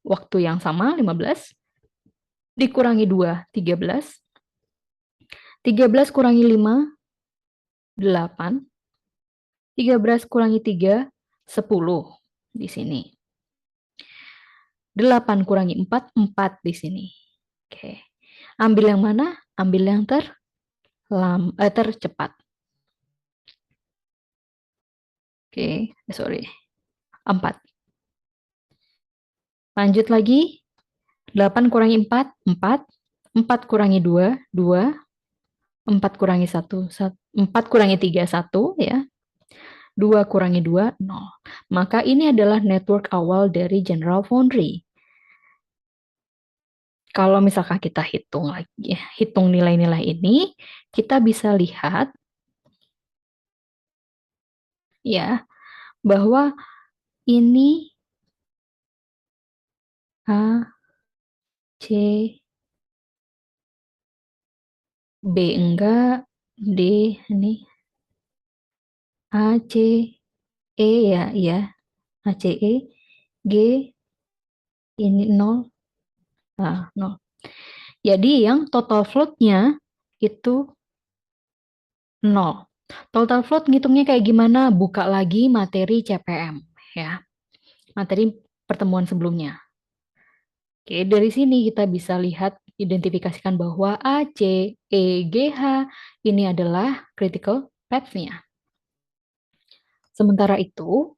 waktu yang sama 15 dikurangi 2, 13. 13 kurangi 5, 8. 13 kurangi 3, 10 di sini. 8 kurangi 4, 4 di sini. Oke. Ambil yang mana? Ambil yang tercepat. Oke, sorry. 4. Lanjut lagi. 8 kurangi 4, 4. 4 kurangi 2, 2. 4 kurangi 1, 4 kurangi 3, 1 ya. 2 kurangi 2, 0. Maka ini adalah network awal dari General Foundry. Kalau misalkan kita hitung lagi, hitung nilai-nilai ini, kita bisa lihat ya bahwa ini A, C, B enggak, D ini A, C, E ya, A, C, E, G ini 0, 0. Jadi yang total float-nya itu 0. Total float ngitungnya kayak gimana? Buka lagi materi CPM ya. Materi pertemuan sebelumnya. Oke, dari sini kita bisa lihat identifikasikan bahwa A, C, E, G, H ini adalah critical path-nya. Sementara itu,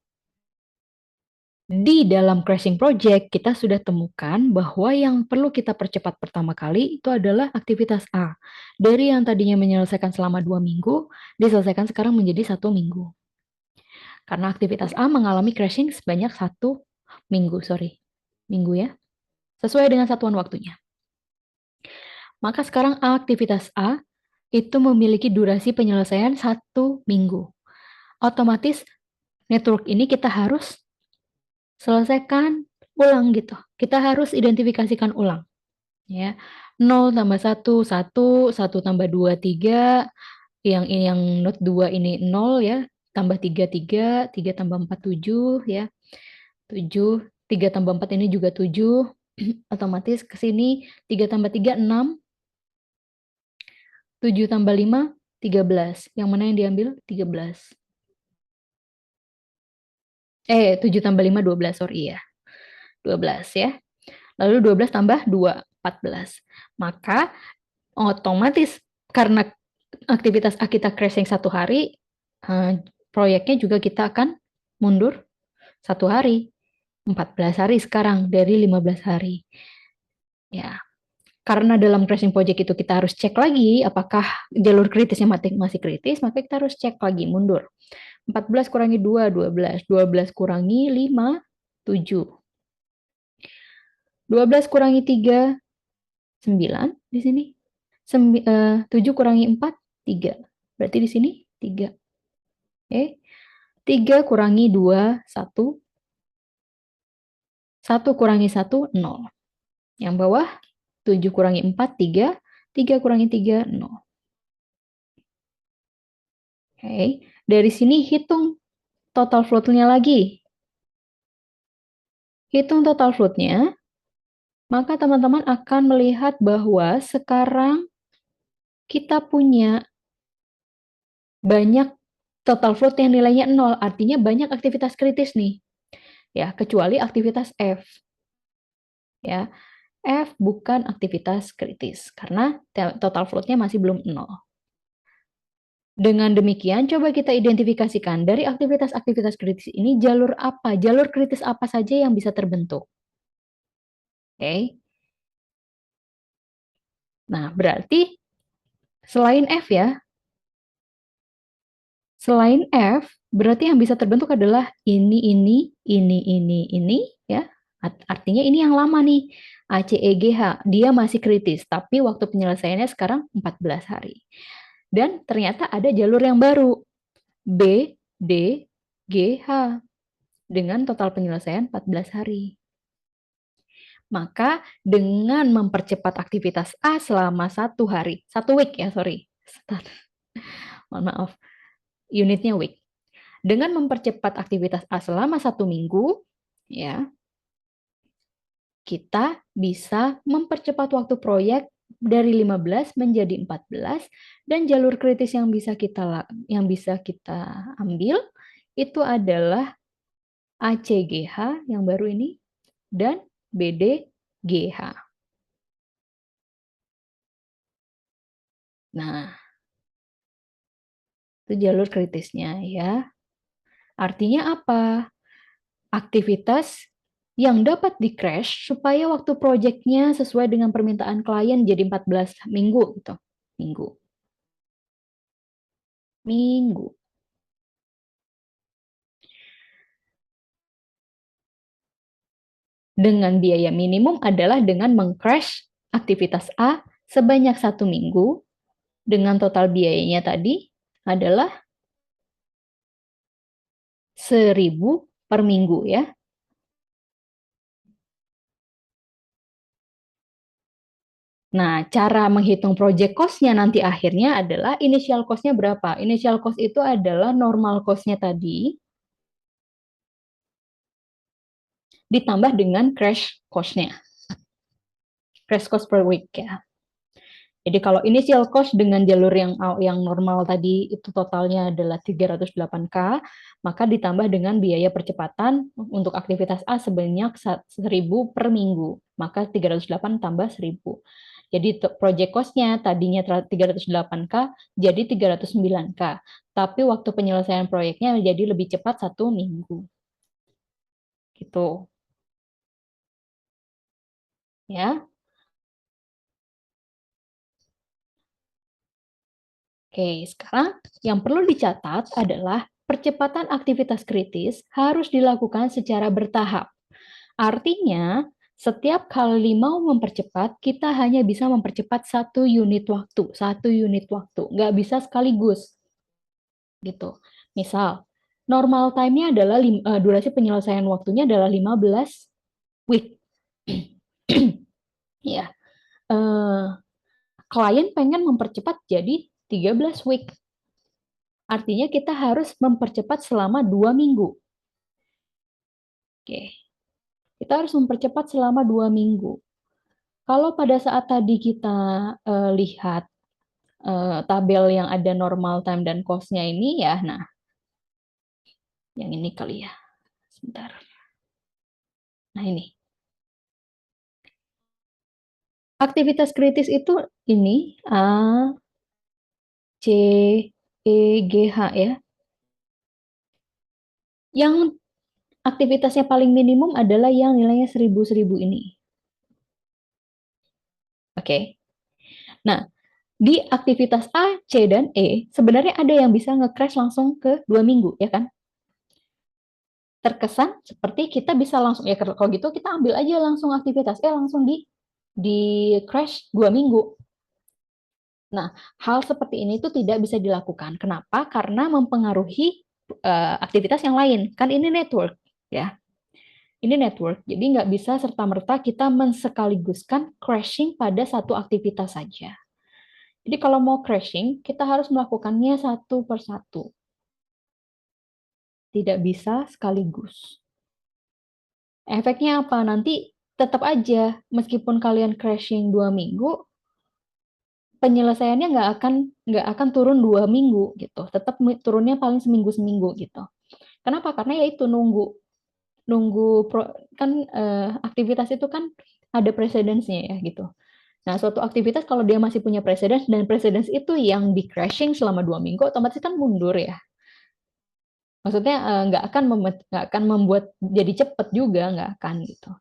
di dalam crashing project kita sudah temukan bahwa yang perlu kita percepat pertama kali itu adalah aktivitas A. Dari yang tadinya menyelesaikan selama 2 minggu, diselesaikan sekarang menjadi 1 minggu. Karena aktivitas A mengalami crashing sebanyak 1 minggu, minggu ya, sesuai dengan satuan waktunya. Maka sekarang aktivitas A itu memiliki durasi penyelesaian 1 minggu. Otomatis network ini kita harus selesaikan ulang gitu. Kita harus identifikasikan ulang. Ya. 0 tambah 1, 1, 1 tambah 2, 3. Yang note 2 ini 0 ya. Tambah 3, 3. 3 tambah 4, 7 ya. 7. 3 tambah 4 ini juga 7. Otomatis ke sini 3 tambah 3, 6. 7 tambah 5, 13. Yang mana yang diambil? 13. 7 tambah 5, 12. Sorry ya. 12 ya. Lalu 12 tambah 2, 14. Maka otomatis karena aktivitas A kita crashing 1 hari, proyeknya juga kita akan mundur 1 hari. 14 hari sekarang dari 15 hari. Ya. Karena dalam crashing project itu kita harus cek lagi apakah jalur kritisnya masih kritis, maka kita harus cek lagi mundur. 14 kurangi 2, 12. 12 kurangi 5, 7. 12 kurangi 3, 9 di sini. 7 kurangi 4, 3. Berarti di sini 3. Oke. 3 kurangi 2, 1. 1 kurangi 1, 0. Yang bawah, 7 kurangi 4, 3. 3 kurangi 3, 0. Oke. Dari sini hitung total float-nya lagi. Hitung total float-nya, maka teman-teman akan melihat bahwa sekarang kita punya banyak total float yang nilainya 0, artinya banyak aktivitas kritis nih. Ya, kecuali aktivitas F. Ya. F bukan aktivitas kritis karena total float-nya masih belum 0. Dengan demikian, coba kita identifikasikan dari aktivitas-aktivitas kritis ini jalur apa, jalur kritis apa saja yang bisa terbentuk. Oke. Nah, berarti selain F ya, selain F, berarti yang bisa terbentuk adalah ini, ya. Artinya ini yang lama nih, ACEGH, dia masih kritis, tapi waktu penyelesaiannya sekarang 14 hari. Dan ternyata ada jalur yang baru, B, D, G, H, dengan total penyelesaian 14 hari. Maka dengan mempercepat aktivitas A selama 1 hari, 1 week ya, sorry. Mohon maaf, unitnya week. Dengan mempercepat aktivitas A selama 1 minggu, ya, kita bisa mempercepat waktu proyek dari 15 menjadi 14 dan jalur kritis yang bisa kita ambil itu adalah ACGH yang baru ini dan BDGH. Nah, itu jalur kritisnya ya. Artinya apa? Aktivitas yang dapat di-crash supaya waktu proyeknya sesuai dengan permintaan klien jadi 14 minggu gitu. Minggu. Dengan biaya minimum adalah dengan meng-crash aktivitas A sebanyak 1 minggu dengan total biayanya tadi adalah 1.000 per minggu ya. Nah, cara menghitung project cost-nya nanti akhirnya adalah initial cost-nya berapa. Initial cost itu adalah normal cost-nya tadi ditambah dengan crash cost-nya. Crash cost per week ya. Jadi kalau initial cost dengan jalur yang normal tadi itu totalnya adalah 308K, maka ditambah dengan biaya percepatan untuk aktivitas A sebanyak 1.000 per minggu, maka 308 tambah 1.000. Jadi project cost-nya tadinya 308K jadi 309K, tapi waktu penyelesaian proyeknya jadi lebih cepat 1 minggu. Gitu. Ya. Oke, sekarang yang perlu dicatat adalah percepatan aktivitas kritis harus dilakukan secara bertahap. Artinya, setiap kali mau mempercepat, kita hanya bisa mempercepat 1 unit waktu, nggak bisa sekaligus. Gitu. Misal, normal time-nya adalah durasi penyelesaian waktunya adalah 15 week. Ya. Klien pengen mempercepat jadi 13 week. Artinya kita harus mempercepat selama 2 minggu. Oke. Kita harus mempercepat selama 2 minggu. Kalau pada saat tadi kita lihat tabel yang ada normal time dan cost-nya ini ya, nah, yang ini kali ya. Sebentar. Nah ini. Aktivitas kritis itu ini A, C, E, G, H ya. Yang aktivitasnya paling minimum adalah yang nilainya 1.000 ini. Oke. Nah, di aktivitas A, C, dan E, sebenarnya ada yang bisa nge-crash langsung ke 2 minggu, ya kan? Terkesan seperti kita bisa langsung, ya kalau gitu kita ambil aja langsung aktivitas E, langsung di crash 2 minggu. Nah, hal seperti ini tuh tidak bisa dilakukan. Kenapa? Karena mempengaruhi aktivitas yang lain. Kan ini network, ya. Ini network, jadi nggak bisa serta-merta kita mensekaliguskan crashing pada satu aktivitas saja. Jadi kalau mau crashing, kita harus melakukannya satu per satu. Tidak bisa sekaligus. Efeknya apa? Nanti tetap aja, meskipun kalian crashing 2 minggu, penyelesaiannya nggak akan turun 2 minggu gitu. Tetap turunnya paling seminggu gitu. Kenapa? Karena ya itu nunggu kan aktivitas itu kan ada precedence-nya ya gitu. Nah, suatu aktivitas kalau dia masih punya precedence dan precedence itu yang di crashing selama 2 minggu, otomatis kan mundur ya. Maksudnya nggak akan membuat jadi cepat juga, nggak akan gitu.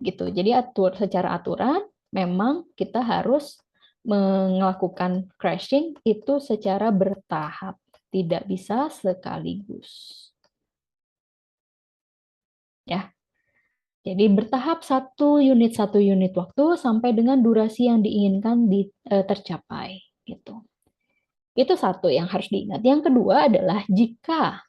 Gitu. Jadi secara aturan memang kita harus melakukan crashing itu secara bertahap, tidak bisa sekaligus. Ya. Jadi bertahap satu unit waktu sampai dengan durasi yang diinginkan tercapai gitu. Itu satu yang harus diingat. Yang kedua adalah jika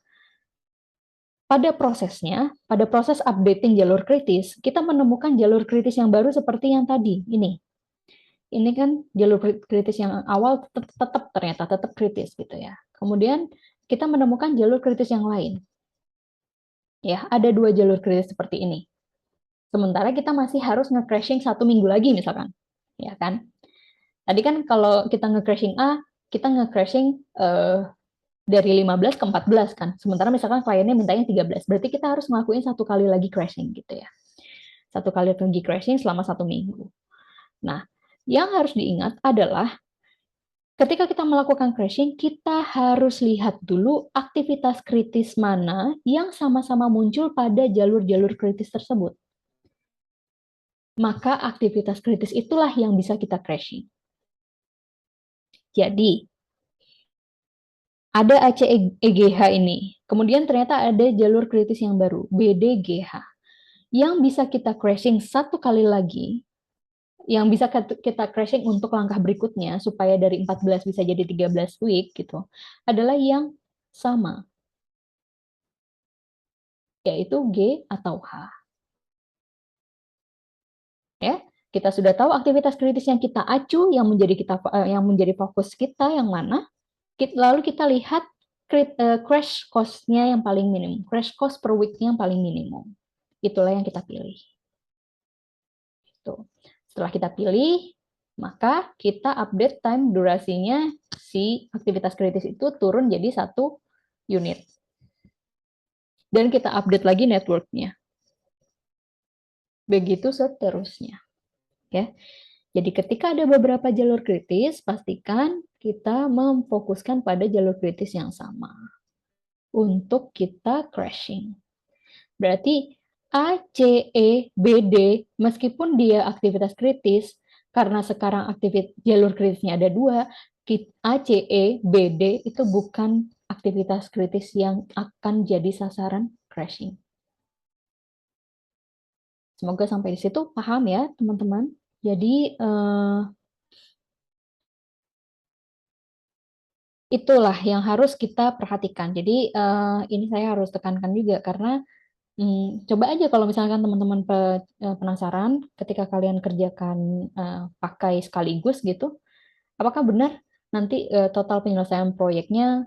pada proses updating jalur kritis, kita menemukan jalur kritis yang baru seperti yang tadi. Ini kan jalur kritis yang awal tetap kritis gitu ya. Kemudian kita menemukan jalur kritis yang lain. Ya, ada 2 jalur kritis seperti ini. Sementara kita masih harus nge-crashing 1 minggu lagi misalkan. Ya kan? Tadi kan kalau kita nge-crashing A, kita nge-crashing dari 15 ke 14 kan. Sementara misalkan kliennya mintanya 13. Berarti kita harus ngelakuin 1 kali lagi crashing gitu ya. 1 kali lagi crashing selama 1 minggu. Nah, yang harus diingat adalah ketika kita melakukan crashing, kita harus lihat dulu aktivitas kritis mana yang sama-sama muncul pada jalur-jalur kritis tersebut. Maka aktivitas kritis itulah yang bisa kita crashing. Jadi, ada ACEGH ini. Kemudian ternyata ada jalur kritis yang baru, BDGH. Yang bisa kita crashing 1 kali lagi, yang bisa kita crashing untuk langkah berikutnya, supaya dari 14 bisa jadi 13 week, gitu, adalah yang sama, yaitu G atau H. Ya, kita sudah tahu aktivitas kritis yang kita acu, yang menjadi fokus kita yang mana. Lalu kita lihat crash cost-nya yang paling minimum, crash cost per week-nya yang paling minimum. Itulah yang kita pilih. Setelah kita pilih, maka kita update time durasinya si aktivitas kritis itu turun jadi 1 unit. Dan kita update lagi network-nya. Begitu seterusnya. Ya. Jadi ketika ada beberapa jalur kritis, pastikan kita memfokuskan pada jalur kritis yang sama untuk kita crashing. Berarti A, C, E, B, D, meskipun dia aktivitas kritis, karena sekarang jalur kritisnya ada 2, A, C, E, B, D itu bukan aktivitas kritis yang akan jadi sasaran crashing. Semoga sampai di situ paham ya, teman-teman. Jadi, itulah yang harus kita perhatikan. Jadi, ini saya harus tekankan juga, karena coba aja kalau misalkan teman-teman penasaran ketika kalian kerjakan pakai sekaligus gitu, apakah benar nanti total penyelesaian proyeknya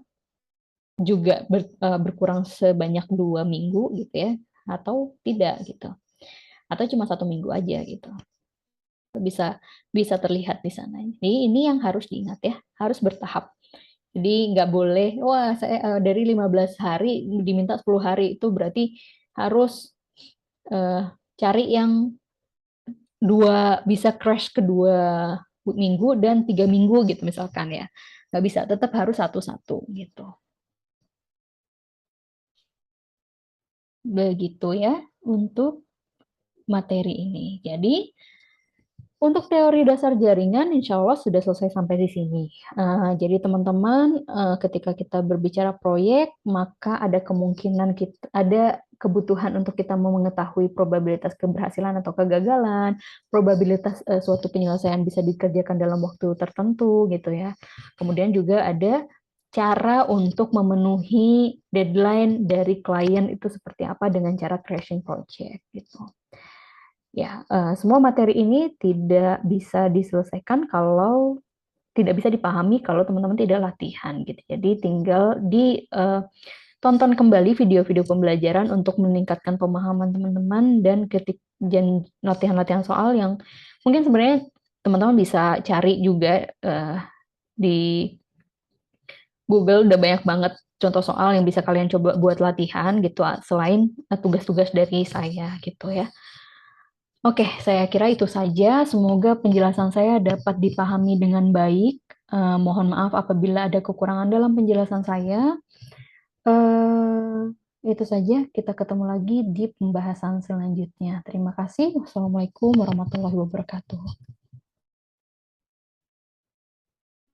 juga berkurang sebanyak 2 minggu gitu ya, atau tidak gitu, atau cuma 1 minggu aja gitu. Bisa terlihat di sana. Jadi ini yang harus diingat ya, harus bertahap. Jadi nggak boleh, wah saya dari 15 hari diminta 10 hari, itu berarti harus cari yang bisa crash kedua minggu dan 3 minggu gitu misalkan ya. Nggak bisa, tetap harus satu-satu gitu. Begitu ya untuk materi ini. Jadi untuk teori dasar jaringan, insya Allah sudah selesai sampai di sini. Jadi teman-teman, ketika kita berbicara proyek, maka ada kemungkinan ada kebutuhan untuk kita mau mengetahui probabilitas keberhasilan atau kegagalan, probabilitas suatu penyelesaian bisa dikerjakan dalam waktu tertentu, gitu ya. Kemudian juga ada cara untuk memenuhi deadline dari klien itu seperti apa dengan cara crashing project, gitu. Ya, semua materi ini tidak bisa diselesaikan kalau tidak bisa dipahami kalau teman-teman tidak latihan gitu. Jadi tinggal tonton kembali video-video pembelajaran untuk meningkatkan pemahaman teman-teman dan latihan-latihan soal yang mungkin sebenarnya teman-teman bisa cari juga di Google, udah banyak banget contoh soal yang bisa kalian coba buat latihan gitu, selain tugas-tugas dari saya gitu ya. Oke, saya kira itu saja. Semoga penjelasan saya dapat dipahami dengan baik. Mohon maaf apabila ada kekurangan dalam penjelasan saya. Itu saja. Kita ketemu lagi di pembahasan selanjutnya. Terima kasih. Wassalamualaikum warahmatullahi wabarakatuh.